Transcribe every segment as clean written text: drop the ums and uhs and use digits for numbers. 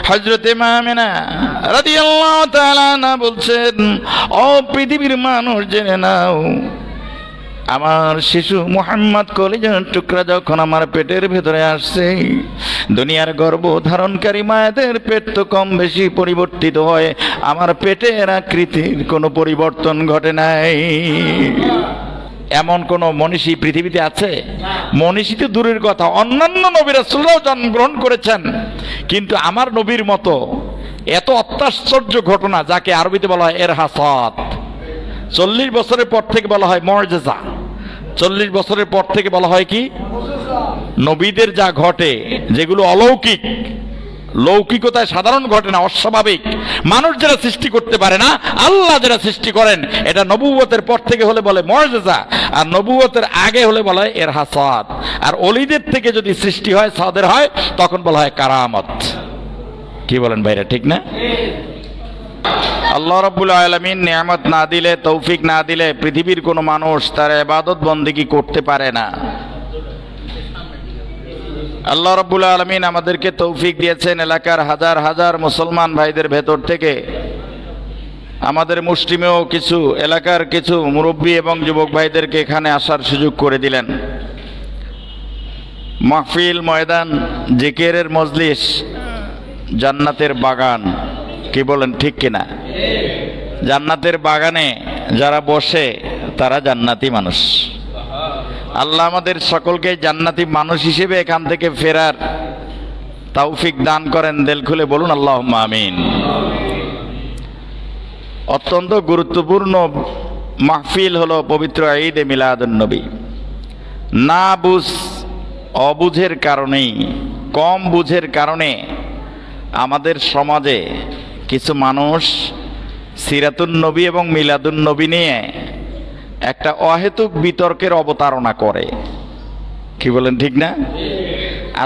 হযরত আমিনা রাদিয়াল্লাহু তাআলা আনহা বলছেন, ও পৃথিবীর মানুষ জেনে নাও, আমার শিশু মুহাম্মদ কলিজার টুকরা যখন আমার পেটের ভেতরে আসছে, দুনিয়ার গর্ভ ধারণকারী মায়েদের পেট তো কম বেশি পরিবর্তিত হয়, আমার পেটের আকৃতির কোনো পরিবর্তন ঘটে নাই। এমন কোন মনীষী পৃথিবীতে আছে? মনীষী তো দূরের কথা, অন্যান্য নবী রাসূলরাও জন্মগ্রহণ করেছেন, কিন্তু আমার নবীর মতো এত অত্যাশ্চর্য ঘটনা, যাকে আরবিতে বলা হয় এরহাসাত, 40 বছরের পর থেকে বলা হয় মুআজিজা, 40 বছরের পর থেকে বলা হয় কি? নবীদের যা ঘটে, যেগুলো অলৌকিক, লৌকিকতায় সাধারণ ঘটে না, অস্বাভাবিক, মানুষ যারা সৃষ্টি করতে পারে না, আল্লাহ যারা সৃষ্টি করেন, এটা নবুয়তের পর থেকে হলে বলে মুআজিজা, আর নবুয়তের আগে হলে বলা হয় এরহাসাত। আর ওলিদের থেকে যদি সৃষ্টি হয়, সাদের হয়, তখন বলা হয় কারামত। কি বলেন ভাইরা, ঠিক না? আল্লাহ রাব্বুল আলামিন নিয়ামত না দিলে, তৌফিক না দিলে পৃথিবীর কোনো মানুষ তার ইবাদত বন্দেগী করতে পারে না। আল্লাহ রাব্বুল আলামিন আমাদেরকে তৌফিক দিয়েছেন এলাকার হাজার হাজার মুসলমান ভাইদের ভেতর থেকে আমাদের মুসলিমেও কিছু এলাকার কিছু মুরব্বী এবং যুবক ভাইদেরকে এখানে আসার সুযোগ করে দিলেন। মাহফিল, ময়দান, জিকিরের মজলিস, জান্নাতের বাগান। কি বলেন, ঠিক কিনা? জান্নাতের বাগানে যারা বসে তারা জান্নাতি মানুষ। আল্লাহ আমাদের সকলকে জান্নাতি মানুষ হিসেবে এখান থেকে ফেরার তৌফিক দান করেন। দিল খুলে বলুন আল্লাহুম্মা আমিন। অত্যন্ত গুরুত্বপূর্ণ মাহফিল হলো পবিত্র ঈদে মিলাদুন নবী। না বুঝ, অবুঝের কারণেই, কম বুঝের কারণে আমাদের সমাজে কিছু মানুষ সিরাতুন নবী এবং মিলাদুন নবী নিয়ে একটা অহেতুক বিতর্কের অবতারণা করে। কি বলেন, ঠিক না?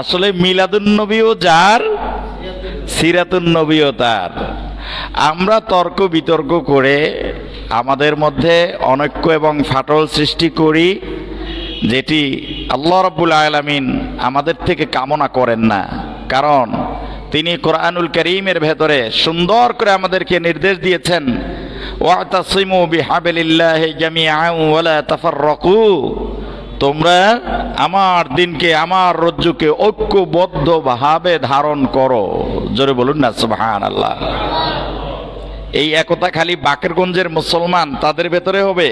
আসলে মিলাদুন নবীও যার, সিরাতুন নবীও তার। আমরা তর্ক বিতর্ক করে আমাদের মধ্যে অনৈক্য এবং ফাটল সৃষ্টি করি, যেটি আল্লাহ রাব্বুল আলামিন আমাদের থেকে কামনা করেন না। কারণ তিনি কোরআনুল কারীমের ভেতরে সুন্দর করে আমাদেরকে নির্দেশ দিয়েছেন, ওয়াতাসিমু বিহাবলিল্লাহি জামিআন ওয়া লা তাফাররাকু, তোমরা আমার দিনকে, আমার রজ্জুকে ঐক্যবদ্ধভাবে ধারণ করো। জোরে বলুন না সুবহানাল্লাহ। এই একতা খালি বাকেরগঞ্জের মুসলমান তাদের ভেতরে হবে?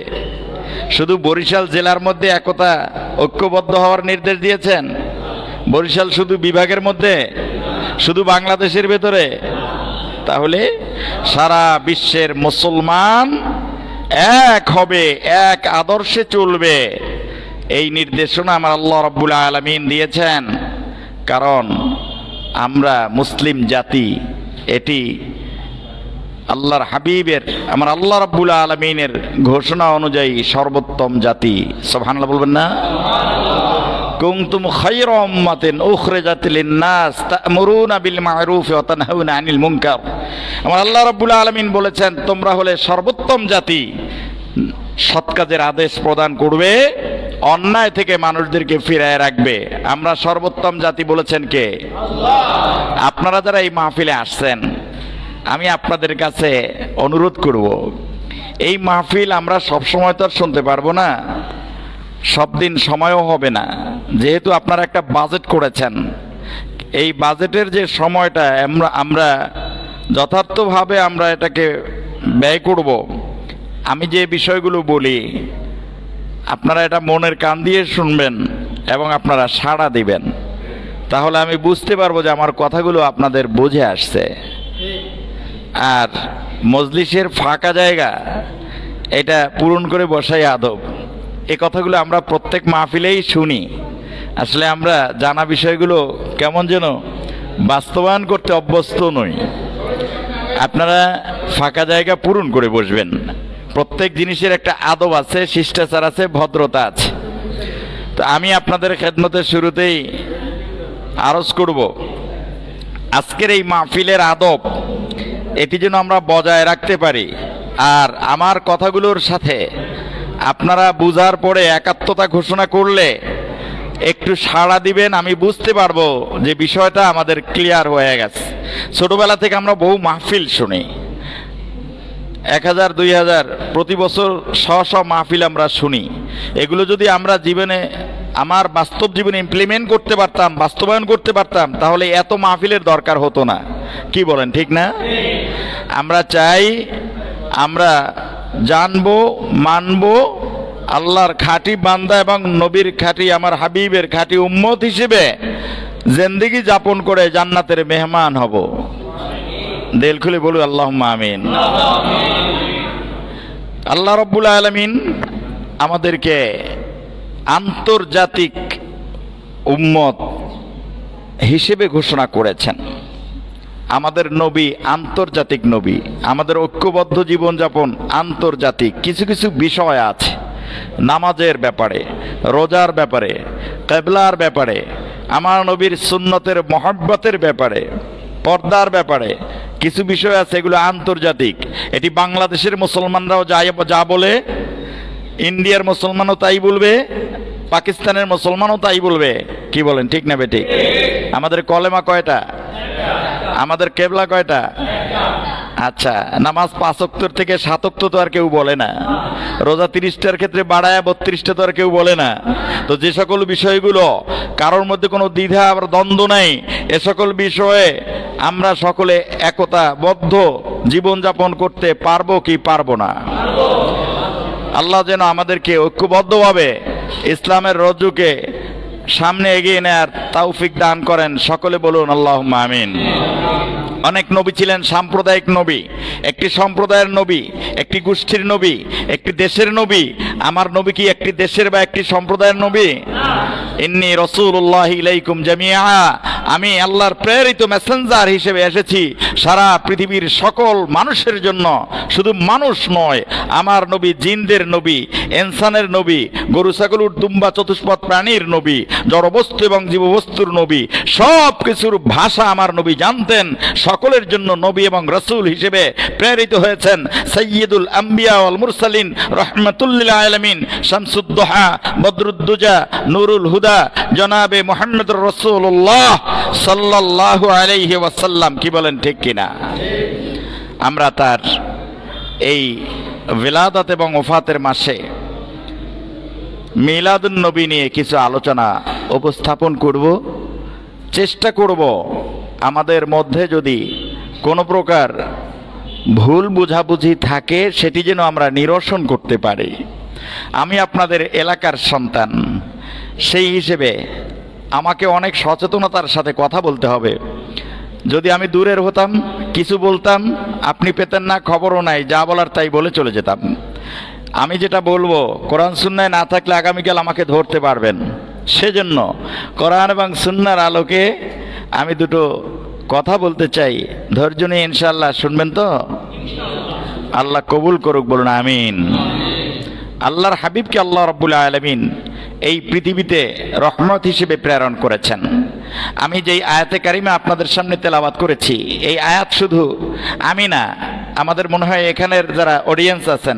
শুধু বরিশাল জেলার মধ্যে একতা, ঐক্যবদ্ধ হওয়ার নির্দেশ দিয়েছেন? বরিশাল শুধু বিভাগের মধ্যে, শুধু বাংলাদেশের ভেতরে? তাহলে সারা বিশ্বের মুসলমান এক হবে, এক আদর্শে চলবে, এই নির্দেশনা আমার আল্লাহ রাব্বুল আলামিন দিয়েছেন। কারণ আমরা মুসলিম জাতি, এটি আল্লাহর হাবিবের, আমার আল্লাহ রাব্বুল আলামিনের ঘোষণা অনুযায়ী সর্বোত্তম জাতি। সুবহানাল্লাহ বলবেন না? কুনতুম খায়রা উম্মাতিন উখরিজাত লিন-নাস তা'মুরুনা বিল মা'রুফি ওয়া তানহাউনা আনিল মুনকার। আমার আল্লাহ রাব্বুল আলামিন বলেছেন, তোমরা হলে সর্বোত্তম জাতি, সৎ কাজের আদেশ প্রদান করবে, অন্যায় থেকে মানুষদেরকে ফিরিয়ে রাখবে। আমরা সর্বোত্তম জাতি বলেছেন কে? আল্লাহ। আপনারা যারা এই মাহফিলে আসছেন, আমি আপনাদের কাছে অনুরোধ করব, এই মাহফিল আমরা সব সময় তো আর শুনতে পারবো না, সব দিন সময়ও হবে না। যেহেতু আপনারা একটা বাজেট করেছেন, এই বাজেটের যে সময়টা আমরা যথার্থভাবে আমরা এটাকে ব্যয় করব। আমি যে বিষয়গুলো বলি আপনারা এটা মনের কান দিয়ে শুনবেন এবং আপনারা সাড়া দিবেন, তাহলে আমি বুঝতে পারবো যে আমার কথাগুলো আপনাদের বুঝে আসছে। আর মজলিসের ফাঁকা জায়গা এটা পূরণ করে বসাই আদব, এই কথাগুলো আমরা প্রত্যেক মাহফিলেই শুনি। আসলে আমরা জানা বিষয়গুলো কেমন যেন বাস্তবায়ন করতে অভ্যস্ত নই। আপনারা ফাঁকা জায়গা পূরণ করে বসবেন। প্রত্যেক জিনিসের একটা আদব আছে, শিষ্টাচার আছে, ভদ্রতা আছে। তো আমি আপনাদের খেদমতের শুরুতেই আরজ করব, আজকের এই মাহফিলের আদব এটি যেন আমরা বজায় রাখতে পারি। আর আমার কথাগুলোর সাথে আপনারা বুঝার পরে একাত্মতা ঘোষণা করলে একটু সাড়া দিবেন, আমি বুঝতে পারবো যে বিষয়টা আমাদের ক্লিয়ার হয়ে গেছে। ছোটবেলা থেকে আমরা বহু মাহফিল শুনি, 1000 2000 প্রতি বছর শ মাহফিল আমরা শুনি। এগুলো যদি আমরা জীবনে, আমার বাস্তব জীবনে ইমপ্লিমেন্ট করতে পারতাম, বাস্তবায়ন করতে পারতাম, তাহলে এত মাহফিলের দরকার হতো না। কি বলেন, ঠিক না? আমরা চাই আমরা জানবো, মানবো, আল্লাহর খাঁটি বান্দা এবং নবীর খাঁটি, আমার হাবিবের খাঁটি উম্মত হিসেবে জিন্দেগি যাপন করে জান্নাতের মেহমান হব। দিল খুলে বলুন আল্লাহুম্মা আমিন। আল্লাহ রাব্বুল আলামিন আমাদেরকে আন্তর্জাতিক উম্মত হিসেবে ঘোষণা করেছেন। আমাদের নবী আন্তর্জাতিক নবী, আমাদের ঐক্যবদ্ধ জীবনযাপন আন্তর্জাতিক। কিছু কিছু বিষয় আছে, নামাজের ব্যাপারে, রোজার ব্যাপারে, কিবলার ব্যাপারে, আমার নবীর সুন্নতের মহব্বতের ব্যাপারে, পর্দার ব্যাপারে কিছু বিষয় আছে, এগুলো আন্তর্জাতিক। এটি বাংলাদেশের মুসলমানরাও যা বলে, ইন্ডিয়ার মুসলমানও তাই বলবে, পাকিস্তানের মুসলমানও তাই বলবে। কি বলেন, ঠিক না বেঠিক? আমাদের কলেমা কয়টা? আমাদের কেবলা কয়টা? আচ্ছা, নামাজ 5 ওয়াক্তের থেকে 7 ওয়াক্ত তো আর কেউ বলে না। রোজা 30টার ক্ষেত্রে বাড়ায় 32টা তো আর কেউ বলে না। তো যে সকল বিষয়গুলো কারোর মধ্যে কোনো দ্বিধা আবার দ্বন্দ্ব নাই, এ সকল বিষয়ে আমরা সকলে একতাবদ্ধ জীবনযাপন করতে পারবো কি পারবো না? আল্লাহ যেন আমাদেরকে ঐক্যবদ্ধভাবে ইসলামের রজ্জুকে সামনে এগিয়ে নেয়ার তৌফিক দান করেন। সকলে বলুন আল্লাহুম্মা আমিন। অনেক নবী ছিলেন সাম্প্রদায়িক নবী, একটি সম্প্রদায়ের নবী, একটি গোষ্ঠীর নবী, একটি দেশের নবী। আমার নবী কি একটি দেশের বা একটি সম্প্রদায়ের নবী? ইন্নী রাসূলুল্লাহি ইলাইকুম জামিআ, আমি আল্লাহর প্রেরিত মেসেঞ্জার হিসেবে এসেছি সারা পৃথিবীর সকল মানুষের জন্য। শুধু মানুষ নয়, আমার নবী জিনদের নবী, ইনসানের নবী, গরু ছাগল উট দুম্বা চতুষ্পদ প্রাণীর নবী, জড়বস্তু এবং জীববস্তুর নবী। সব কিছুর ভাষা আমার নবী জানতেন। সকলের জন্য নবী এবং রাসূল হিসেবে প্রেরিত হয়েছেন। সাইয়্যিদুল আম্বিয়া ওয়াল মুরসালিন, রাহমাতুল লিল আলামিন, শামসুদ দুহা, বদরুদ্দুজা, নূরুল হুদা, জনাবে মুহাম্মদুর রাসূলুল্লাহ সাল্লাল্লাহু আলাইহি ওয়াসাল্লাম। কি বলেন, ঠিক কিনা? আমরা তার এই বিলাদত এবং ওফাতের মাসে মিলাদুন নবী নিয়ে কিছু আলোচনা উপস্থাপন করব। চেষ্টা করব আমাদের মধ্যে যদি কোনো প্রকার ভুল বুঝাবুঝি থাকে সেটি যেন আমরা নিরসন করতে পারি। আমি আপনাদের এলাকার সন্তান, সেই হিসেবে আমাকে অনেক সচেতনতার সাথে কথা বলতে হবে। যদি আমি দূরের হতাম, কিছু বলতাম, আপনি পেতেন না, খবরও নাই, যা বলার তাই বলে চলে যেতাম। আমি যেটা বলবো কোরআন সুন্নায় না থাকলে আগামীকাল আমাকে ধরতে পারবেন। সেজন্য কোরআন এবং সুন্নাহর আলোকে আমি দুটো কথা বলতে চাই। ধৈর্য নিয়ে ইনশাআল্লাহ শুনবেন তো? আল্লাহ কবুল করুক, বলুন আমিন। আল্লাহর হাবিবকে আল্লাহ রাব্বুল আলামিন এই পৃথিবীতে রহমত হিসেবে প্রেরণ করেছেন। আমি যেই আয়াতে কারিমা আপনাদের সামনে তেলাওয়াত করেছি, এই আয়াত শুধু আমি না, আমাদের মনে হয় এখানের যারা অডিয়েন্স আছেন,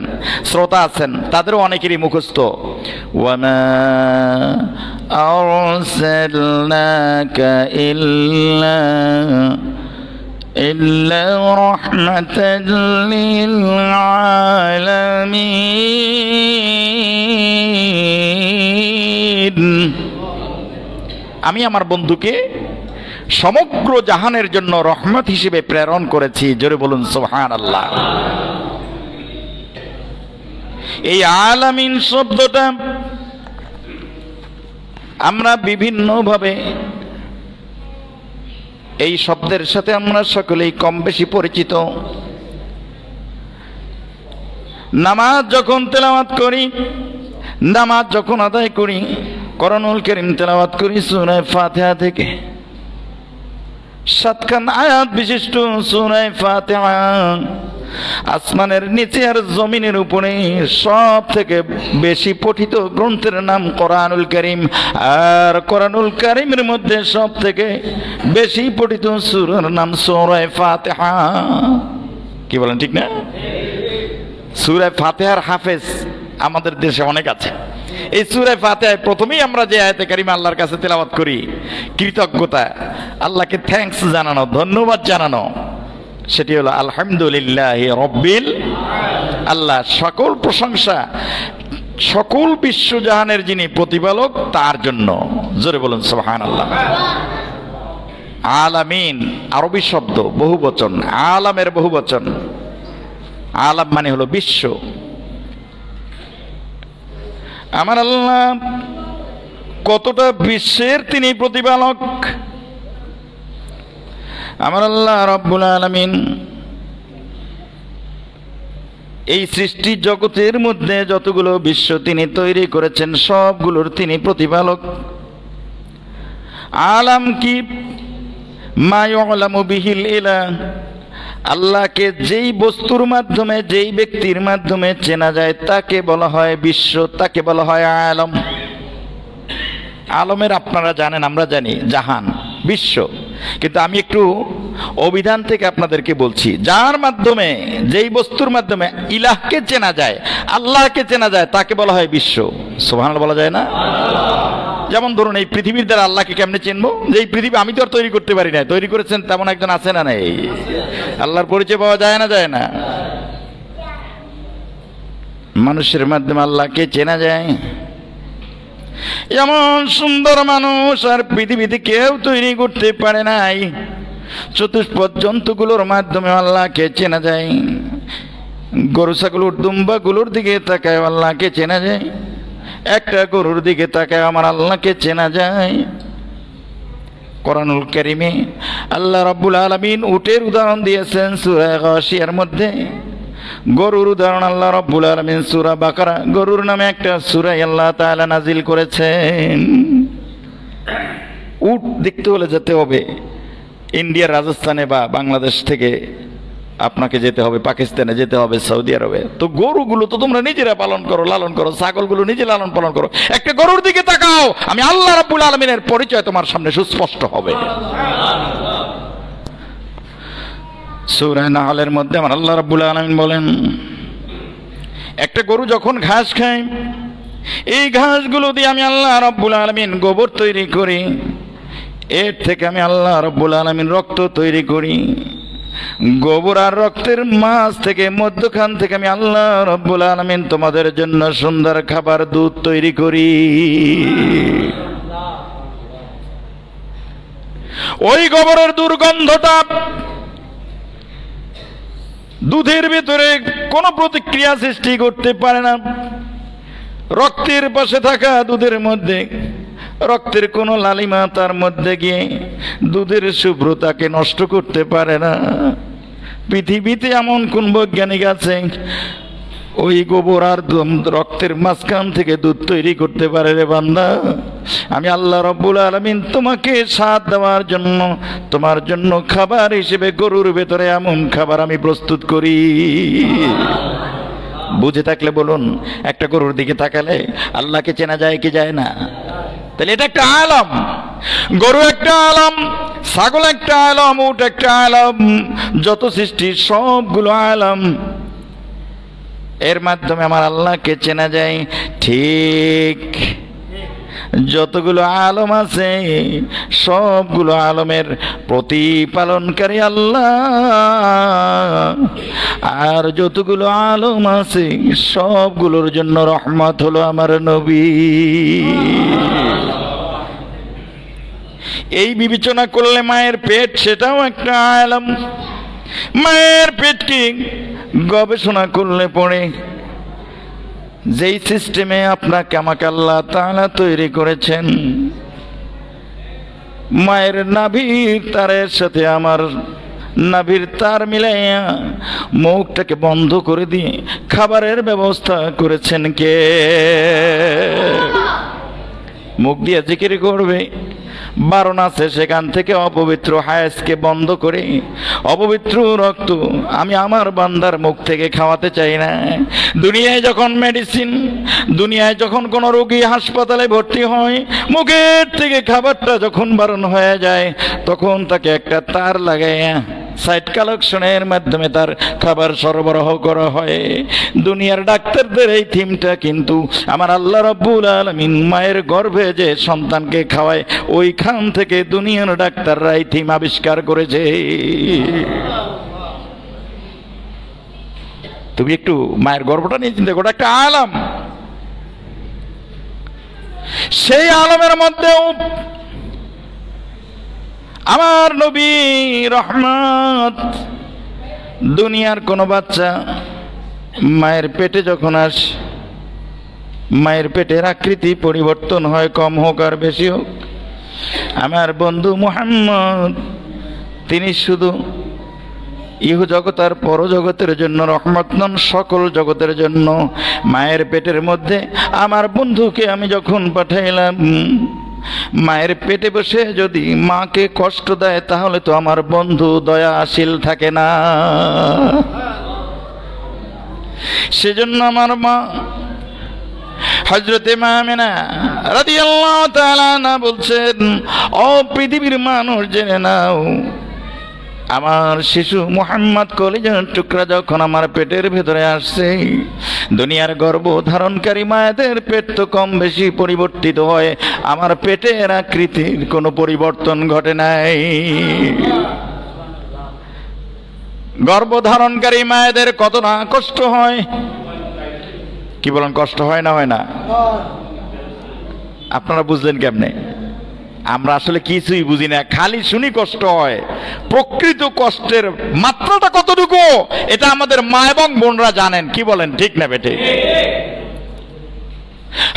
শ্রোতা আছেন, তাদেরও অনেকেরই মুখস্থ। ওয়ামা আরসালনাকা ইল্লা রাহমাতাল লিল আলামিন। আমি আমার বন্ধুকে সমগ্র জাহানের জন্য রহমত হিসেবে প্রেরণ করেছি। জোরে বলুন সুবহানাল্লাহ। এই আলামিন শব্দটা আমরা বিভিন্নভাবে এই শব্দের সাথে আমরা সকলেই কম বেশি পরিচিত। নামাজ যখন তেলাওয়াত করি, নামাজ যখন আদায় করি, কোরআনুল কারীম তেলাওয়াত করি সূরা ফাতিহা থেকে। 7খান আয়াত বিশিষ্ট সূরা ফাতিহা আসমানের নিচে আর জমিনের উপরে সব থেকে বেশি পঠিত গ্রন্থের নাম কোরআনুল কারীম। আর কোরআনুল কারীমের মধ্যে সব থেকে বেশি পঠিত সূরার নাম সূরা ফাতিহা। কি বলেন, ঠিক না? সূরা ফাতিহার হাফেজ আমাদের দেশে অনেক আছে। এই সূরা ফাতিহায় প্রথমেই আমরা যে আয়াতে কারিমা আল্লাহর কাছে তেলাওয়াত করি, কৃতজ্ঞতা, আল্লাহকে থ্যাঙ্কস জানানো, ধন্যবাদ জানানো, সেটি হলো আলহামদুলিল্লাহি রাব্বিল, আল্লাহ সকল প্রশংসা, সকল বিশ্বজাহানের যিনি প্রতিপালক তার জন্য। জোরে বলুন সুবহানাল্লাহ। আলামিন আরবি শব্দ, বহুবচন, আলামের বহুবচন। আলাম মানে হলো বিশ্ব। আমার আল্লাহ কতটা বিশ্বের তিনি প্রতিপালক। আমার আল্লাহ রব্বুল আলামিন এই সৃষ্টি জগতের মধ্যে যতগুলো বিশ্ব তিনি তৈরি করেছেন সবগুলোর তিনি প্রতিপালক। আলাম কি? মা ইউলামু বিহিল ইলাহ, আল্লাহকে যেই বস্তুর মাধ্যমে, যেই ব্যক্তির মাধ্যমে চেনা যায় তাকে বলা হয় বিশ্ব, তাকে বলা হয় আলম। আলমের আপনারা জানেন, আমরা জানি জাহান, বিশ্ব। কিন্তু আমি একটু অভিধান থেকে আপনাদেরকে বলছি, যার মাধ্যমে, যেই বস্তুর মাধ্যমে ইলাহকে চেনা যায়, আল্লাহকে চেনা যায় তাকে বলা হয় বিশ্ব। সুবহানাল্লাহ বলা যায় না? যেমন ধরুন এই পৃথিবীর দ্বারা আল্লাহকে কেমনে চিনবো? যে এই পৃথিবী আমি তো আর তৈরি করতে পারি না, তৈরি করেছেন তেমন একজন আছে না নেই? আল্লাহর পরিচয় পাওয়া যায় না, যায় না? মানুষের মাধ্যমে আল্লাহকে চেনা যায়। এমন সুন্দর মানুষ আর পৃথিবীতে কেউ তৈরি করতে পারে নাই। চতুষ্পদ জন্তুগুলোর মাধ্যমে আল্লাহকে চেনা যায়। গরু ছাগলের দুম্বাগুলোর দিকে তাকায় আল্লাহকে চেনা যায়। একটা গরুর দিকে তাকায় আমার আল্লাহকে চেনা যায়। কোরআনুল কারীমে আল্লাহ রাব্বুল আলামিন উটের উদাহরণ দিয়েছেন সূরা গাশিয়ার মধ্যে। গরুর উদাহরণ আল্লাহ রাব্বুল আলামিন সূরা বাকারা, গরুর নামে একটা সূরা আল্লাহ তাআলা নাজিল করেছেন। উট দেখতে হলে যেতে হবে ইন্ডিয়ার রাজস্থানে বা বাংলাদেশ থেকে আপনাকে যেতে হবে পাকিস্তানে, যেতে হবে সৌদি আরবে। তো গরুগুলো তো তোমরা নিজেরা পালন করো, লালন করো, ছাগলগুলো নিজে লালন পালন করো। একটা গরুর দিকে তাকাও, আমি আল্লাহ রাব্বুল আলামিনের পরিচয় তোমার সামনে সুস্পষ্ট হবে। সূরা নাহলের মধ্যে আমার আল্লাহ রাব্বুল আলামিন বলেন, একটা গরু যখন ঘাস খায়, এই ঘাসগুলো দিয়ে আমি আল্লাহ রাব্বুল আলামিন গোবর তৈরি করি, এর থেকে আমি আল্লাহ রাব্বুল আলামিন রক্ত তৈরি করি। গোবর আর রক্তের মাঝ থেকে, মধ্যখান থেকে আমি আল্লাহ রাব্বুল আলামিন তোমাদের জন্য সুন্দর খাবার দুধ তৈরি করি। ওই গোবরের দুর্গন্ধটা দুধের ভিতরে কোনো প্রতিক্রিয়া সৃষ্টি করতে পারে না। রক্তের পাশে থাকা দুধের মধ্যে রক্তের কোনো লালিমা তার মধ্যে গিয়ে দুধের শুভ্রতাকে নষ্ট করতে পারে না। পৃথিবীতে এমন কোন বৈজ্ঞানিক আছে ওই গোবর আর রক্তের মাঝখান থেকে দুধ তৈরি করতে পারে? রে বান্দা, আমি আল্লাহ রাব্বুল আলামিন তোমাকে স্বাদ দেওয়ার জন্য, তোমার জন্য খাবার হিসেবে গরুর ভেতরে এমন খাবার আমি প্রস্তুত করি। বুঝে থাকলে বলুন, একটা গরুর দিকে তাকালে আল্লাহকে চেনা যায় কি যায় না? তাহলে এটা একটা আলম। গরু একটা আলম, ছাগল একটা আলম, উট একটা আলম, যত সৃষ্টি সবগুলো আলম। এর মাধ্যমে আমার আল্লাহকে চেনা যায়। ঠিক যতগুলো আলম আছে সবগুলো আলমের প্রতিপালনকারী আল্লাহ, আর যতগুলো আলম আছে সবগুলোর জন্য রহমত হলো আমার নবী। এই বিবেচনা করলে মায়ের পেট সেটাও একটা আলম। মায়ের পেটকে গবেষণা করলে পড়ে যেই সিস্টেমে আপনাকে আমাকে আল্লাহ তাআলা তৈরি করেছেন, মায়ের নাভির তারের সাথে আমার নাভির তার মিলাইয়া মুখটাকে বন্ধ করে দিয়ে খাবারের ব্যবস্থা করেছেন কে? মুখ দিয়ে জিকির করবে, বারণ আছে সেখান থেকে অপবিত্র হায়াসকে বন্ধ করে অপবিত্র রক্ত আমি আমার বান্দার মুখ থেকে খাওয়াতে চাই না। দুনিয়ায় যখন মেডিসিন, দুনিয়ায় যখন কোনো রোগী হাসপাতালে ভর্তি হয়, মুখের থেকে খাবারটা যখন বারণ হয়ে যায় তখন তাকে একটা তার লাগাইয়া সাইট কালেকশনের মাধ্যমে তার খাবার সরবরাহ করা হয়। দুনিয়ার ডাক্তারদের এই থিমটা কিন্তু আমার আল্লাহ রাব্বুল আলামিন মায়ের গর্ভে যে সন্তানকে খাওয়ায় ওইখান থেকে দুনিয়ার ডাক্তাররা এই থিম আবিষ্কার করেছে। তুমি একটু মায়ের গর্ভটা নিয়ে চিন্তা করো, একটা আলম। সেই আলমের মধ্যেও আমার নবী রহমত, দুনিয়ার কোন বাচ্চা মায়ের পেটে যখন আসে, মায়ের পেটের আকৃতি পরিবর্তন হয়, কম হোক আর বেশি হোক। আমার বন্ধু মুহাম্মদ তিনি শুধু ইহ জগৎ আর পরজগতের জন্য রহমত নন, সকল জগতের জন্য। মায়ের পেটের মধ্যে আমার বন্ধুকে আমি যখন পাঠাইলাম, মায়ের পেটে বসে যদি মাকে কষ্ট দেয় তাহলে তো আমার বন্ধু দয়াশীল থাকে না। সেজন্য আমার মা হযরতে মা আমেনা রাদিয়াল্লাহু তাআলা আনহা বলছেন, ও পৃথিবীর মানুষ জেনে নাও, আমার শিশু মুহাম্মদ কলিজার টুকরা যখন আমার পেটের ভেতরে আসছে, দুনিয়ার গর্ভ ধারণকারী মায়েদের পেট তো কম বেশি পরিবর্তিত হয়, আমার পেটের আকৃতির কোনো পরিবর্তন ঘটে নাই। গর্ভধারণকারী মায়েদের কত না কষ্ট হয়, কি বলেন, কষ্ট হয় না হয় না? আপনারা বুঝলেন কেমনে? আমরা আসলে কিছুই বুঝি না, খালি শুনি কষ্ট হয়। প্রকৃত কষ্টের মাত্রাটা কতটুকু এটা আমাদের মা এবং বোনরা জানেন, কি বলেন, ঠিক না বেটে?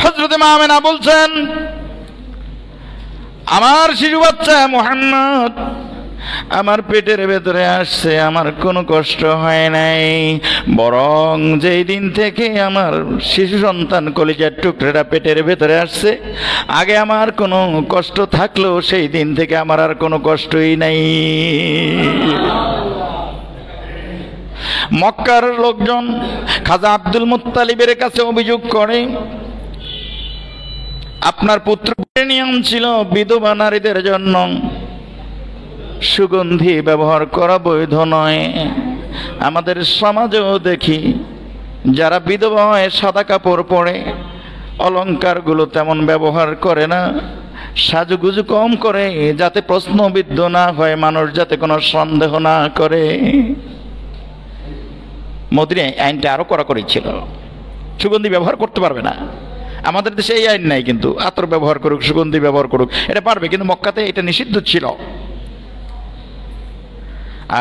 হযরত মা আমেনা বলছেন, আমার শিশু বাচ্চা মুহাম্মদ আমার পেটের ভেতরে আসছে, আমার কোনো কষ্ট হয় নাই, বরং যেই দিন থেকে আমার শিশু সন্তান কলিজার টুকরাটা পেটের ভেতরে আসছে, আগে আমার কোনো কষ্ট থাকলেও সেই দিন থেকে আমার আর কোনো কষ্টই নাই। মক্কার লোকজন খাজা আব্দুল মুত্তালিবের কাছে অভিযোগ করে, আপনার পুত্র নিয়ম ছিল বিধবা নারীদের জন্য সুগন্ধি ব্যবহার করা বৈধ নয়। আমাদের সমাজেও দেখি যারা বিধবা হয় সাদা কাপড় পরে, অলংকারগুলো তেমন ব্যবহার করে না, সাজুগুজু কম করে, যাতে প্রশ্নবিদ্ধ না হয়, মানুষ যাতে কোনো সন্দেহ না করে। মদিনায় আইনটা আরো কড়াকড়ি ছিল, সুগন্ধি ব্যবহার করতে পারবে না। আমাদের দেশে এই আইন নাই, কিন্তু আতর ব্যবহার করুক, সুগন্ধি ব্যবহার করুক, এটা পারবে, কিন্তু মক্কাতে এটা নিষিদ্ধ ছিল।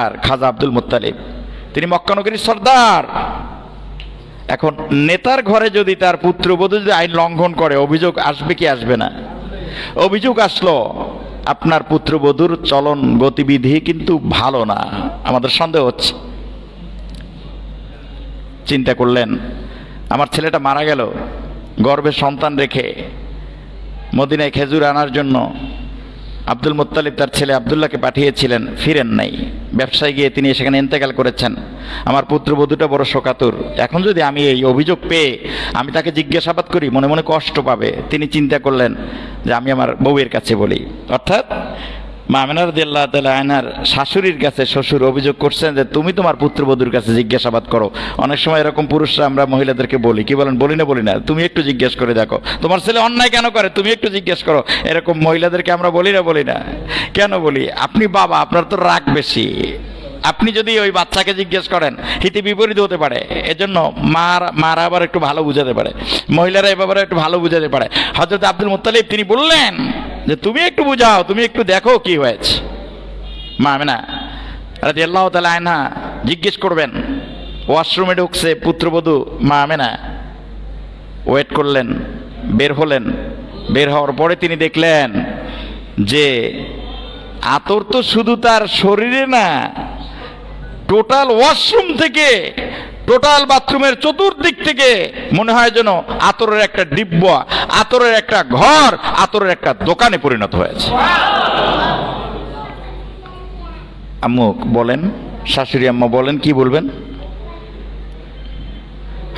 আর খাজা আব্দুল মুত্তালিব তিনি মক্কা নগরীর সর্দার। এখন নেতার ঘরে যদি তার পুত্রবধূ যদি আইন লঙ্ঘন করে, অভিযোগ আসবে কি আসবে না? অভিযোগ আসলো, আপনার পুত্রবধূর চলন গতিবিধি কিন্তু ভালো না, আমাদের সন্দেহ হচ্ছে। চিন্তা করলেন, আমার ছেলেটা মারা গেল, গর্ভে সন্তান রেখে মদিনায় খেজুর আনার জন্য আব্দুল মুত্তালিব তার ছেলে আব্দুল্লাহকে পাঠিয়েছিলেন, ফিরেন নাই, ব্যবসায় গিয়ে তিনি সেখানে ইন্তেকাল করেছেন। আমার পুত্রবধূটা বড় শোকাতুর, এখন যদি আমি এই অভিযোগ পেয়ে আমি তাকে জিজ্ঞাসাবাদ করি, মনে মনে কষ্ট পাবে। তিনি চিন্তা করলেন যে আমি আমার বউয়ের কাছে বলি, অর্থাৎ মা আমেনা রাদিয়াল্লাহু তাআলা আনহার শাশুড়ির কাছে শ্বশুর অভিযোগ করছেন যে তুমি তোমার পুত্রবধূর কাছে জিজ্ঞাসাবাদ করো। অনেক সময় এরকম পুরুষরা আমরা মহিলাদেরকে বলি, কি বলেন, বলি না, তুমি একটু জিজ্ঞেস করে দেখো, তোমার ছেলে অন্যায় কেন করে, তুমি একটু জিজ্ঞেস করো। এরকম মহিলাদেরকে আমরা বলি না। কেন বলি? আপনি বাবা, আপনার তো রাগ বেশি, আপনি যদি ওই বাচ্চাকে জিজ্ঞেস করেন হিতে বিপরীত হতে পারে। এজন্য মারা আবার একটু ভালো বুঝাতে পারে, মহিলারা এ ব্যাপারে একটু ভালো বুঝাতে পারে। হযরত আব্দুল মুত্তালিব তিনি বললেন যে তুমি একটু বুঝাও, তুমি একটু দেখো কি হয়েছে। মা আমেনা রাদিয়াল্লাহু তাআলা আনহা জিজ্ঞেস করবেন, ওয়াশরুমে ঢুকছে পুত্রবধূ মা আমেনা, ওয়েট করলেন, বের হলেন। বের হওয়ার পরে তিনি দেখলেন যে আতর তো শুধু তার শরীরে না, টোটাল ওয়াশরুম থেকে, টোটাল বাথরুমের চতুর্দিক থেকে মনে হয় যেন আতরের একটা ডিব্বা, আতরের একটা ঘর, আতরের একটা দোকানে পরিণত হয়েছে। আম্মু বলেন, শাশুড়ি আম্মা বলেন, কি বলবেন?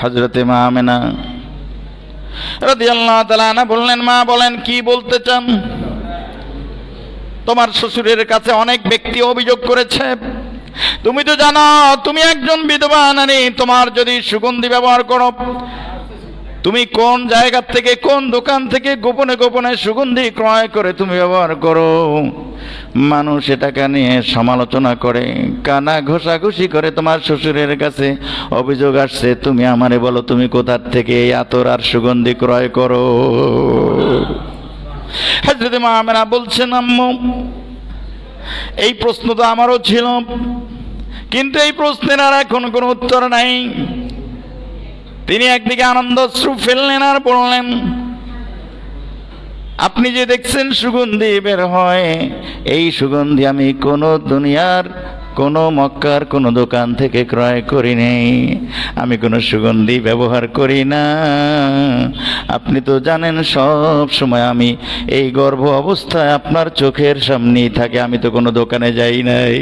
হযরতে মা আমেনা রাদিয়াল্লাহু তাআলা আনহা বললেন, মা বলেন, কি বলতে চান? তোমার শ্বশুরের কাছে অনেক ব্যক্তি অভিযোগ করেছে, তুমি তো জানো তুমি একজন বিধবা নারী, তোমার যদি সুগন্ধি ব্যবহার করো, তুমি কোন জায়গা থেকে কোন দোকান থেকে গোপনে গোপনে সুগন্ধি ক্রয় করে তুমি ব্যবহার করো, মানুষ এটাকে নিয়ে সমালোচনা করে, কানা ঘষাঘষি করে। তোমার শ্বশুরের কাছে অভিযোগ আসছে, তুমি আমারে বলো তুমি কোথার থেকে এই আতর আর সুগন্ধি ক্রয় করো। হযরত মা আমেনা বলছেন, আম্মু এই প্রশ্ন তো আমারও ছিল, কিন্তু এই প্রশ্নের আর এখন কোনো উত্তর নাই। তিনি একদিকে আনন্দশ্রু ফেললেন আর বললেন, আপনি যে দেখছেন সুগন্ধি বের হয়, এই সুগন্ধি আমি কোনো দুনিয়ার কোনো মক্কার কোনো দোকান থেকে ক্রয় করি নাই, আমি কোনো সুগন্ধি ব্যবহার করি না। আপনি তো জানেন সব সময় আমি এই গর্ভ অবস্থায় আপনার চোখের সামনেই থাকে, আমি তো কোনো দোকানে যাই নাই,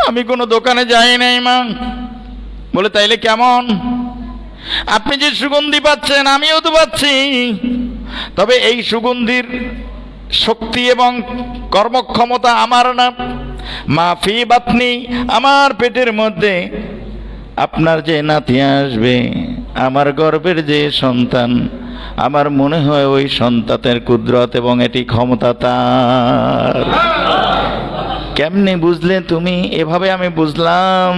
আমি কোনো দোকানে যাই নাই মা। বলে তাইলে কেমন? আপনি যে সুগন্ধি পাচ্ছেন আমিও তো পাচ্ছি, তবে এই সুগন্ধির শক্তি এবং কর্মক্ষমতা আমার না। মাফি বাতনি, আমার পেটের মধ্যে আপনার যে নাতি আসবে, আমার গর্ভের যে সন্তান, আমার মনে হয় ওই সন্তানের কুদরত এবং এটি ক্ষমতা তার। কেমনে বুঝলে তুমি? এভাবে আমি বুঝলাম,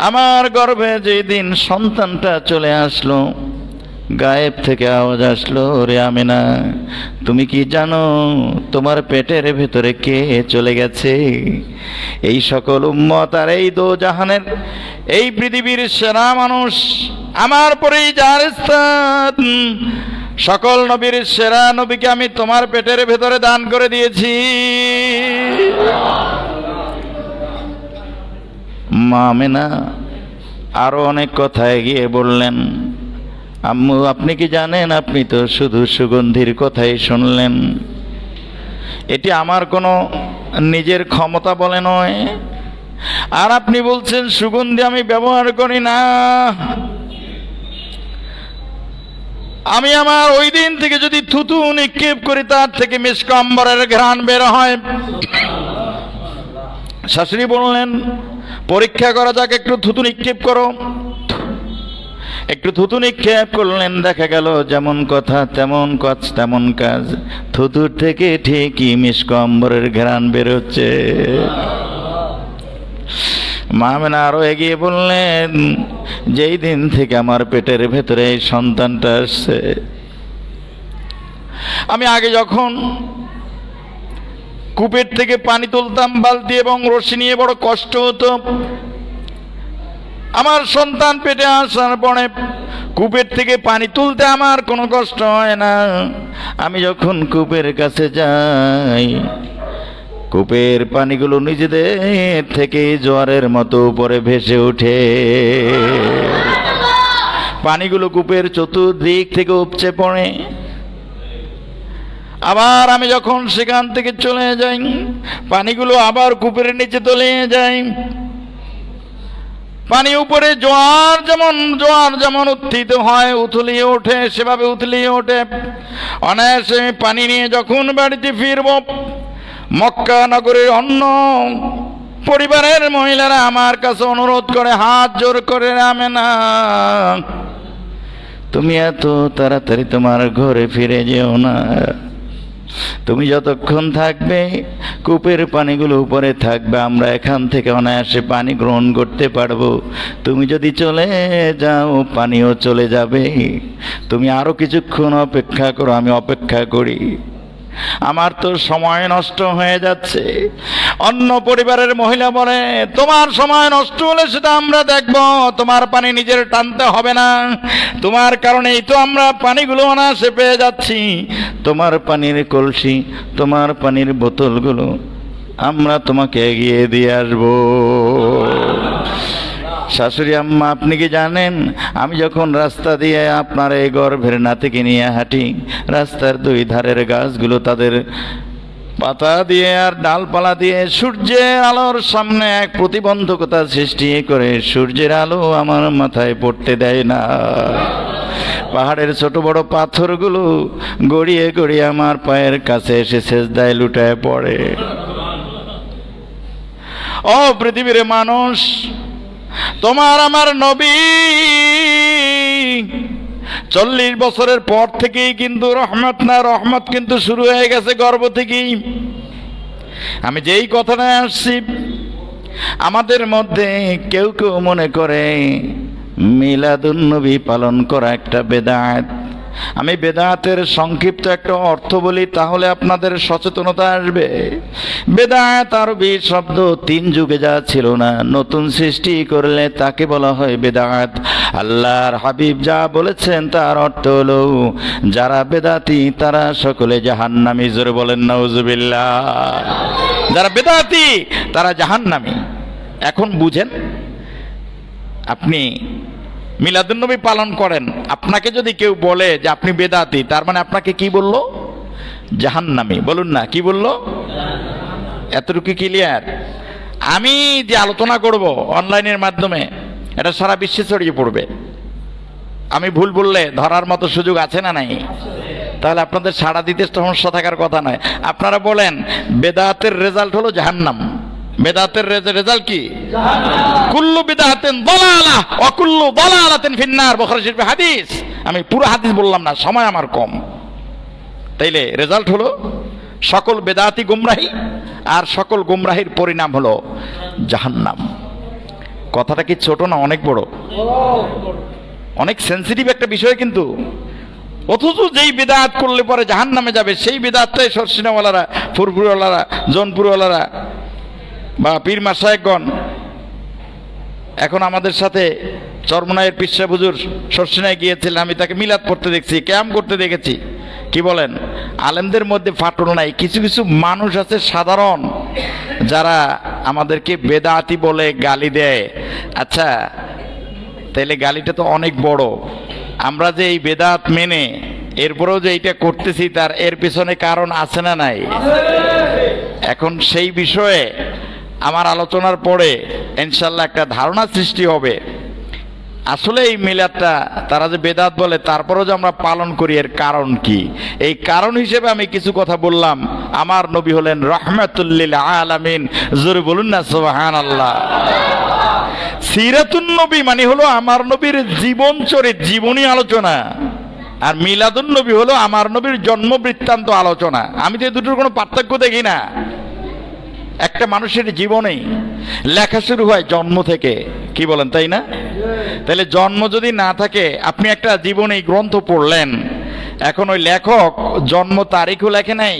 আমার গর্ভে যেদিন সন্তানটা চলে আসলো, গায়েব থেকে আওয়াজ আসলো, রে আমেনা তুমি কি জানো তোমার পেটের ভেতরে কে চলে গেছে? এই সকল উম্মত আর এই দো জাহানের, এই পৃথিবীর সেরা মানুষ, আমার পরেই যার স্থান, সকল নবীর সেরা নবীকে আমি তোমার পেটের ভেতরে দান করে দিয়েছি। মা আমেনা আরো অনেক কথা এগিয়ে বললেন, আম্মু আপনি কি জানেন, আপনি তো শুধু সুগন্ধির কথাই শুনলেন, এটি আমার কোনো নিজের ক্ষমতা বলে নয়, আর আপনি বলছেন সুগন্ধি আমি ব্যবহার করি না। আমি আমার ওই দিন থেকে যদি থুতু নিক্ষেপ করি, তার থেকে মিশক আম্বরের ঘ্রাণ বের হয়। শাশুড়ি বললেন, পরীক্ষা করা যাক, একটু থুতু নিক্ষেপ করো। একটু থুতু নিক্ষেপ করলেন, দেখা গেল যেমন কথা তেমন কাজ, থুতুর থেকে ঠিকই মিশক আম্বরের ঘ্রাণ বেরোচ্ছে। মা আমেনা আরো এগিয়ে বললেন, যেই দিন থেকে আমার পেটের ভেতরে এই সন্তানটা আসছে, আমি আগে যখন কূপের থেকে পানি তুলতাম বালতি এবং রশি নিয়ে, বড় কষ্ট হতো। আমার সন্তান পেটে আসার পরে কূপের থেকে পানি তুলতে আমার কোনো কষ্ট হয় না। আমি যখন কূপের কাছে যাই, কূপের পানিগুলো নিজেদের থেকে জোয়ারের মতো উপরে ভেসে ওঠে, পানিগুলো কূপের চতুর্দিক থেকে উপচে পড়ে। আবার আমি যখন সেখান থেকে চলে যাই, পানিগুলো আবার কূপের নিচে তলিয়ে যায়। পানি উপরে জোয়ার যেমন উত্থিত হয়, উথলিয়ে ওঠে, সেভাবে উথলিয়ে ওঠে। অনায়াসে পানি নিয়ে যখন বাড়িতে ফিরব, মক্কা নগরের অন্য পরিবারের মহিলারা আমার কাছে অনুরোধ করে, হাত জোর করে, আমেনা তুমি এত তাড়াতাড়ি তোমার ঘরে ফিরে যেও না, তুমি যতক্ষণ থাকবে কূপের পানিগুলো উপরে থাকবে, আমরা এখান থেকে অনায়াসে পানি গ্রহণ করতে পারবো। তুমি যদি চলে যাও পানিও চলে যাবে, তুমি আরো কিছুক্ষণ অপেক্ষা করো, আমি অপেক্ষা করি। আমার তো সময় নষ্ট হয়ে যাচ্ছে। অন্য পরিবারের মহিলা বলে, তোমার সময় নষ্ট হলে সেটা আমরা দেখব, তোমার পানি নিজের টানতে হবে না, তোমার কারণেই তো আমরা পানিগুলো অনায়াসে পেয়ে যাচ্ছি। তোমার পানির কলসি, তোমার পানির বোতলগুলো আমরা তোমাকে এগিয়ে দিয়ে আসবো। শাশুড়ি আম্মা আপনি কি জানেন, আমি যখন রাস্তা দিয়ে আপনার এই গর্ভের নাতিকে নিয়ে হাঁটি, রাস্তার দুই ধারের গাছগুলো তাদের পাতা দিয়ে আর ডালপালা দিয়ে সূর্যের আলোর সামনে এক প্রতিবন্ধকতা সৃষ্টি করে সূর্যের আলো আমার মাথায় পড়তে দেয় না। পাহাড়ের ছোট বড় পাথরগুলো গড়িয়ে গড়িয়ে আমার পায়ের কাছে এসে সেজদায় লুটায় পড়ে। ও পৃথিবীর মানুষ, তোমার আমার নবী 40 বছরের পর থেকেই কিন্তু রহমত না, রহমত কিন্তু শুরু হয়ে গেছে গর্ভ থেকেই। আমি যেই কথাটা আসছি, আমাদের মধ্যে কেউ কেউ মনে করে মিলাদুন নবী পালন করা একটা বেদাত। আমি বেদাতের সংক্ষিপ্ত একটা অর্থ বলি, তাহলে আপনাদের সচেতনতা আসবে। বেদাত আরবি শব্দ 3 যুগে যা ছিল না, নতুন সৃষ্টি করলে তাকে বলা হয় বেদাত। আল্লাহর হাবিব যা বলেছেন তার অর্থ হলো যারা বেদাতি তারা সকলে জাহান্নামী। জোরে বলেন নাউজুবিল্লাহ। যারা বেদাতি তারা জাহান্নামী। এখন বুঝেন, আপনি মিলাদুন্নবী পালন করেন, আপনাকে যদি কেউ বলে যে আপনি বেদাতি, তার মানে আপনাকে কি বললো? জাহান্নামী। বলুন না, কি বললো? এতটুকু ক্লিয়ার? আমি যে আলোচনা করব অনলাইনের মাধ্যমে, এটা সারা বিশ্বে ছড়িয়ে পড়বে। আমি ভুল বললে ধরার মতো সুযোগ আছে না নাই? তাহলে আপনাদের সাড়া দিতে সমস্যা থাকার কথা নয়। আপনারা বলেন বেদাতের রেজাল্ট হলো জাহান্নাম। বেদাতের রেজাল্ট কি? কুল্লু বিদআতিন দালালাহ ওয়া কুল্লু দালালাতিন ফিন্নার। বুখারী শরীফে হাদিস। আমি পুরো হাদিস বললাম না, সময় আমার কম। তাইলে রেজাল্ট হলো সকল বেদাতি গুমরাহি, আর সকল গুমরাহির পরিণাম হলো জাহান্নাম। কথাটা কি ছোট না অনেক বড়? অনেক সেন্সিটিভ একটা বিষয় কিন্তু। অথচ যেই বিদআত করলে পরে জাহান্নামে যাবে, সেই বিদআতটাই সরসিনাওয়ালারা, ফুরফুরওয়ালারা, জোনপুরওয়ালারা বা পীর মাশায়েখগণ এখন আমাদের সাথে চরমনাইয়ের পিসা হুজুর সরসিনায় গিয়েছিলেন, আমি তাকে মিলাদ পড়তে দেখছি, ক্যাম্প করতে দেখেছি। কি বলেন? আলেমদের মধ্যে ফাটল নাই। কিছু কিছু মানুষ আছে সাধারণ, যারা আমাদেরকে বেদাতি বলে গালি দেয়। আচ্ছা, তাইলে গালিটা তো অনেক বড়। আমরা যে এই বেদাত মেনে এরপরেও যে এইটা করতেছি, তার এর পিছনে কারণ আছে না নাই? এখন সেই বিষয়ে আমার আলোচনার পরে ইনশাল্লাহ একটা ধারণা সৃষ্টি হবে। আসলে এই মিলাদটা তারা যে বেদাত বলে, তারপরেও যে আমরা পালন করি, এর কারণ কি? এই কারণ হিসেবে আমি কিছু কথা বললাম। আমার নবী হলেন রাহমাতুল লিল আলামিন। জোরে বলুন না সুবহানাল্লাহ। সিরাতুন নবী মানে হলো আমার নবীর জীবন চরিত্র, জীবনী আলোচনা। আর মিলাদুন নবী হলো আমার নবীর জন্ম বৃত্তান্ত আলোচনা। আমি তো এই দুটোর কোনো পার্থক্য দেখি না। একটা মানুষের জীবনেই লেখা শুরু হয় জন্ম থেকে। কি বলেন, তাই না? তাহলে জন্ম যদি না থাকে, আপনি একটা জীবনী গ্রন্থ পড়লেন, এখন ওই লেখক জন্ম তারিখও লেখে নাই,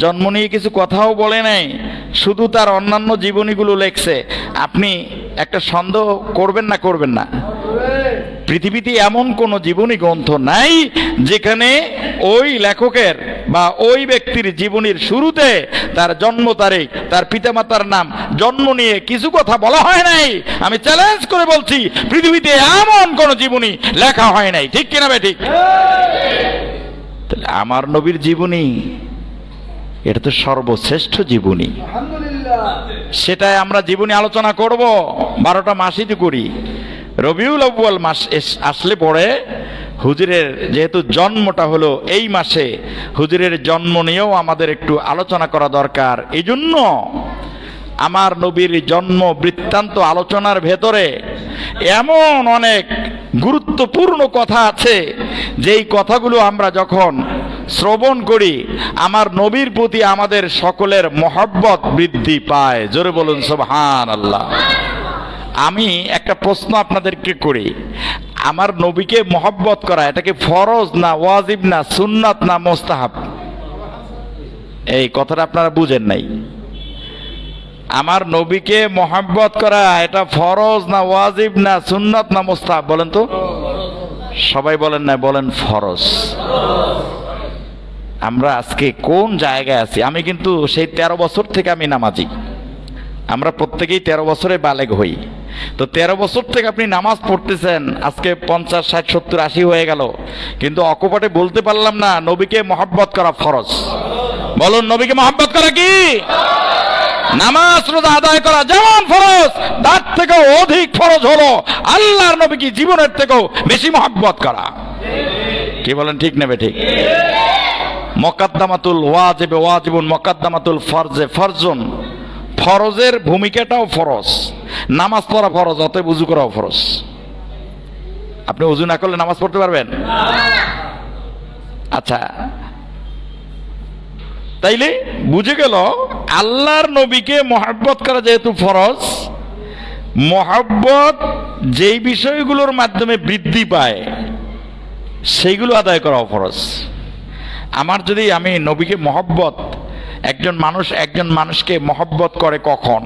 জন্ম নিয়ে কিছু কথাও বলে নাই, শুধু তার অন্যান্য জীবনীগুলো লেখছে। আপনি একটা সন্দেহ করবেন না? করবেন না? পৃথিবীতে এমন কোন জীবনী গ্রন্থ নাই যেখানে ওই লেখকের বা ওই ব্যক্তির জীবনীর শুরুতে তার জন্ম তারিখ, তার পিতামাতার নাম, জন্ম নিয়ে কিছু কথা বলা হয় নাই। আমি চ্যালেঞ্জ করে বলছি, পৃথিবীতে এমন কোন জীবনী লেখা হয় নাই। ঠিক কিনা ভাই? ঠিক। আমার নবীর জীবনী এটা তো সর্বশ্রেষ্ঠ জীবনী, সেটাই আমরা জীবনী আলোচনা করব। 12টা মাসই তো করি। রবিউল আউয়াল মাস আসলে পরে হুজুরের যেহেতু জন্মটা হলো এই মাসে, হুজুরের জন্ম নিয়েও আমাদের একটু আলোচনা করা দরকার। এই জন্য আমার নবীর জন্ম বৃত্তান্ত আলোচনার ভেতরে এমন অনেক গুরুত্বপূর্ণ কথা আছে, যেই কথাগুলো আমরা যখন শ্রবণ করি, আমার নবীর প্রতি আমাদের সকলের মহব্বত বৃদ্ধি পায়। জোরে বলুন সুবহানাল্লাহ। আমি একটা প্রশ্ন আপনাদেরকে করি, আমার নবীকে মহব্বত করা এটা কি ফরজ না ওয়াজিব না সুন্নাত না মুস্তাহাব? এই কথাটা আপনারা বুঝেন নাই। আমার নবীকে মহব্বত করা এটা ফরজ না ওয়াজিব না সুন্নাত না মুস্তাহাব? বলেন তো। সবাই বলেন না, বলেন ফরজ। আমরা আজকে কোন জায়গায় আছি? আমি কিন্তু সেই 13 বছর থেকে আমি নামাজি। আমরা প্রত্যেকেই 13 বছরে বালেগ হই। তো 13 বছর থেকে আপনি নামাজ পড়তেছেন, আজকে 50, 60, 70, 80 হয়ে গেল, কিন্তু অকপটে বলতে পারলাম না নবীকে মহব্বত করা ফরজ। বলুন, নবীকে মহব্বত করা কি? নামাজ রোজা আদায় করা যেমন ফরজ, তার থেকেও অধিক ফরজ হলো আল্লাহর নবীকে জীবনের থেকেও বেশি মহব্বত করা। কি বলেন, ঠিক নেবে? ঠিক। মুকাদ্দামাতুল ওয়াজিবে ওয়াজিবুন, মুকাদ্দামাতুল ফরজে ফরজুন। ফরজের ভূমিকাটাও ফরজ, নামাজ পড়া ফরজ, অতএব উযু করাও ফরজ। আপনি উযু না করলে নামাজ পড়তে পারবেন? আচ্ছা, তাইলে বুঝে গেল আল্লাহর নবীকে মহব্বত করা যেহেতু ফরজ, মহব্বত যেই বিষয়গুলোর মাধ্যমে বৃদ্ধি পায় সেইগুলো আদায় করাও ফরজ। আমার যদি আমি নবীকে মহব্বত, একজন মানুষকে মহব্বত করে কখন?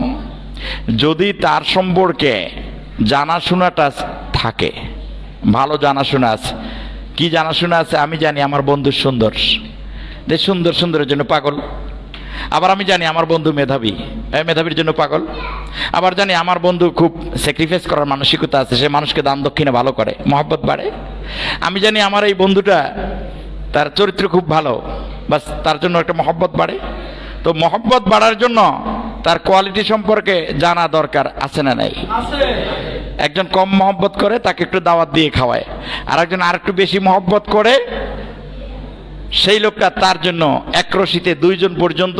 যদি তার সম্পর্কে জানাশোনাটা থাকে, ভালো জানাশোনা আছে। কি জানাশোনা আছে? আমি জানি আমার বন্ধু সুন্দর, যে সুন্দরের জন্য পাগল। আবার আমি জানি আমার বন্ধু মেধাবী, মেধাবীর জন্য পাগল। আবার জানি আমার বন্ধু খুব স্যাক্রিফাইস করার মানসিকতা আছে, সে মানুষকে দান দক্ষিণে ভালো করে, মহব্বত বাড়ে। আমি জানি আমার এই বন্ধুটা, তার চরিত্র খুব ভালো, বাস তার জন্য একটা মহব্বত বাড়ে। তো মহব্বত বাড়ার জন্য তার কোয়ালিটি সম্পর্কে জানা দরকার আছে না নাই? একজন কম মহব্বত করে, তাকে একটু দাওয়াত দিয়ে খাওয়ায়। আর একজন আর একটু বেশি মহব্বত করে, সেই লোকটা তার জন্য এক রশিতে দুইজন পর্যন্ত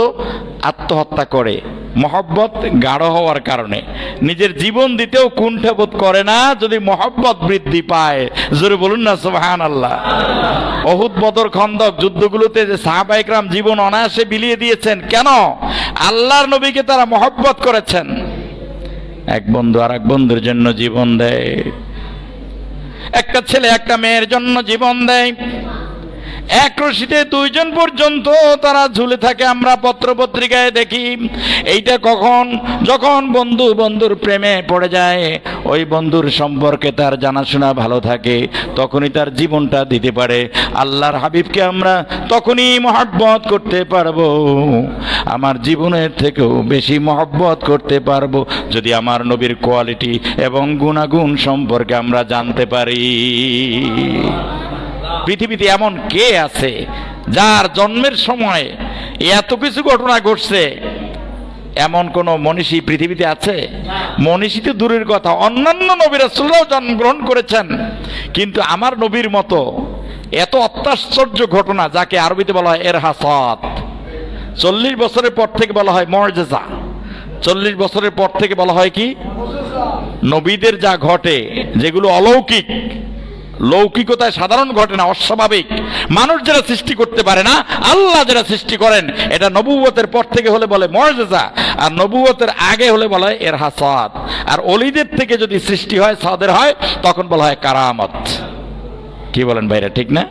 আত্মহত্যা করে। মহব্বত গাঢ় হওয়ার কারণে নিজের জীবন দিতেও কুণ্ঠাবোধ করে না যদি মহব্বত বৃদ্ধি পায়। জোরে বলুন না সুবহানাল্লাহ। উহুদ, বদর, খন্দক যুদ্ধগুলোতে যে সাহাবায়ে কেরাম জীবন অনায়াসে বিলিয়ে দিয়েছেন, কেন? আল্লাহর নবীকে তারা মহব্বত করেছেন। এক বন্ধু আর এক বন্ধুর জন্য জীবন দেয়, একটা ছেলে একটা মেয়ের জন্য জীবন দেয়, এক রশিতে দুইজন পর্যন্ত তারা ঝুলে থাকে। আমরা পত্র পত্রিকায় দেখি। এইটা কখন? যখন বন্ধু বন্ধুর প্রেমে পড়ে যায়, ওই বন্ধুর সম্পর্কে তার জানাশোনা ভালো থাকে, তখনই তার জীবনটা দিতে পারে। আল্লাহর হাবিবকে আমরা তখনই মহব্বত করতে পারবো, আমার জীবনের থেকেও বেশি মহব্বত করতে পারবো, যদি আমার নবীর কোয়ালিটি এবং গুণাগুণ সম্পর্কে আমরা জানতে পারি। পৃথিবীতে এমন কে আছে যার জন্মের সময় এত কিছু ঘটনা ঘটছে? এমন কোন মনীষী পৃথিবীতে আছে? মনীষী তো দূরের কথা, অন্যান্য নবী রাসূলরাও জন্মগ্রহণ করেছেন, কিন্তু আমার নবীর মতো এত অত্যাশ্চর্য ঘটনা, যাকে আরবিতে বলা হয় ইরহাসাত। 40 বছরের পর থেকে বলা হয় মুআজিজা। 40 বছরের পর থেকে বলা হয় কি? নবীদের যা ঘটে, যেগুলো অলৌকিক, লৌকিকতায় সাধারণ ঘটে না, অস্বাভাবিক, মানুষ যারা সৃষ্টি করতে পারে না, আল্লাহ যারা সৃষ্টি করেন, এটা নবুয়তের পর থেকে হলে বলে মুআজিজা, আর নবুয়তের আগে হলে বলা হয় ইরহাসাত। আর ওলিদের থেকে যদি সৃষ্টি হয়, সাদের হয়, তখন বলা হয় কারামত। কি বলেন ভাইরা, ঠিক না?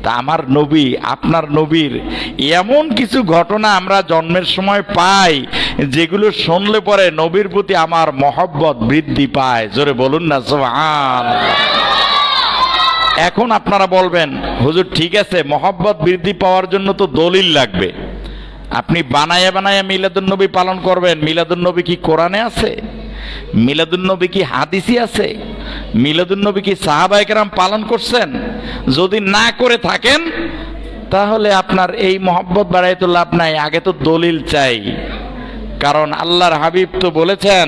তা আমার নবী, আপনার নবীর এমন কিছু ঘটনা আমরা জন্মের সময় পাই, যেগুলো শুনলে পরে নবীর প্রতি আমার মহব্বত বৃদ্ধি পায়। জোরে বলুন না সুবহানাল্লাহ। এখন আপনারা বলবেন, হুজুর ঠিক আছে, মহব্বত বৃদ্ধি পাওয়ার জন্য তো দলিল লাগবে। আপনি বানায়া বানায়া মিলাদুন নবী পালন করবেন। মিলাদুন নবী কি কোরআনে আছে? মিলাদুন নবী কি হাদিসে আছে? মিলাদুন নবী কি সাহাবায়ে কেরাম পালন করছেন? যদি না করে থাকেন, তাহলে আপনার এই মহব্বত বাড়াই তো লাভ নাই, আগে তো দলিল চাই। কারণ আল্লাহর হাবিব তো বলেছেন,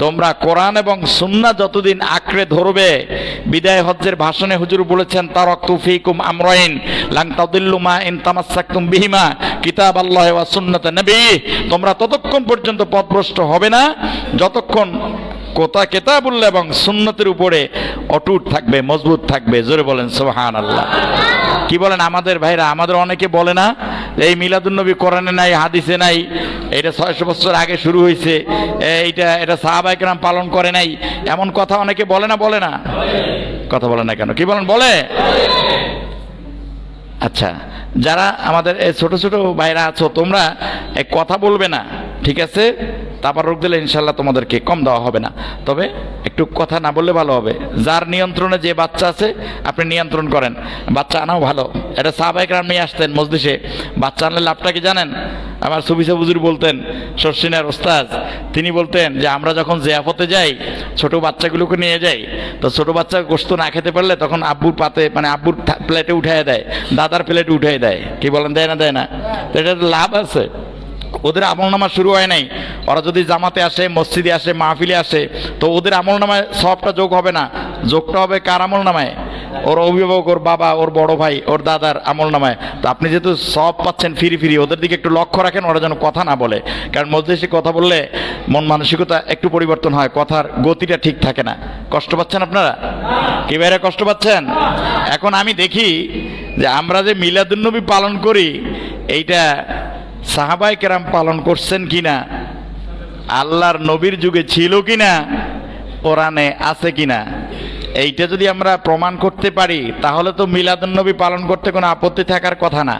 তোমরা কোরআন এবং সুন্নাহ যতদিন আঁকড়ে ধরবে, বিদায় হজ্জের ভাষণে হুজুর বলেছেন, তারাকতু ফীকুম আমরাইন লান তাদিল্লু মা ইন তামাসসাকতুম বিহিমা কিতাবাল্লাহি ওয়া সুন্নাত নবী। তোমরা ততক্ষণ পর্যন্ত পথভ্রষ্ট হবে না যতক্ষণ কিতাবুল্লাহ এবং সুন্নতের উপরে অটুট থাকবে, মজবুত থাকবে। জোরে বলেন সুবহানাল্লাহ। কি বলেন আমাদের ভাইরা? আমাদের অনেকে বলে না এই মিলাদুন নবী কোরআনে নাই, হাদিসে নাই, এটা 600 বছর আগে শুরু হয়েছে, এটা সাহাবায়ে কেরাম পালন করে নাই, এমন কথা অনেকে বলে না? বলে না? কথা বলে না কেন? কি বলেন? বলে। আচ্ছা, যারা আমাদের ছোট ছোট ভাইরা আছো, তোমরা কথা বলবে না, ঠিক আছে? তাবারুক দিলে ইনশাল্লাহ তোমাদেরকে কম দেওয়া হবে না, তবে একটু কথা না বললে ভালো হবে। যার নিয়ন্ত্রণে যে বাচ্চা আছে, আপনি নিয়ন্ত্রণ করেন। বাচ্চা আনাও ভালো। এটা সাহাবায়ে কেরাম নিয়ে আসতেন মজলিসে। বাচ্চা আনলে লাভটা কি জানেন? আমার সুফি হুজুর বলতেন, শর্ষিনার ওস্তাদ, তিনি বলতেন যে আমরা যখন জিয়াফতে যাই, ছোট বাচ্চাগুলোকে নিয়ে যাই, তো ছোট বাচ্চা গোশত না খেতে পারলে তখন আব্বুর পাতে, মানে আব্বুর প্লেটে উঠাই দেয়, দাদার প্লেটে উঠাই দেয়। কি বলেন? দেয় না? দেয় না? তো এটা লাভ আছে। ওদের আমলনামা শুরু হয় নাই। ওরা যদি জামাতে আসে, মসজিদে আসে, মাহফিলে আসে, তো ওদের আমলনামায় সবটা যোগ হবে না, যোগটা হবে কার আমলনামায়? ওর অভিভাবক, ওর বাবা, ওর বড় ভাই, ওর দাদার আমল নামায়। তো আপনি যেহেতু সব পাচ্ছেন ফিরি ফিরি, ওদের দিকে একটু লক্ষ্য রাখেন, ওরা যেন কথা না বলে। কারণ মজলিসে কথা বললে মন মানসিকতা একটু পরিবর্তন হয়, কথার গতিটা ঠিক থাকে না। কষ্ট পাচ্ছেন আপনারা? কি বাইরে কষ্ট পাচ্ছেন? এখন আমি দেখি যে আমরা যে মিলাদুন্নবী পালন করি, এইটা সাহাবায়ে কেরাম পালন করছেন কিনা, আল্লাহর নবীর যুগে ছিল কিনা, কোরআনে আছে কিনা, এইটা যদি আমরা প্রমাণ করতে পারি তাহলে তো মিলাদুন্নবী পালন করতে কোনো আপত্তি থাকার কথা না।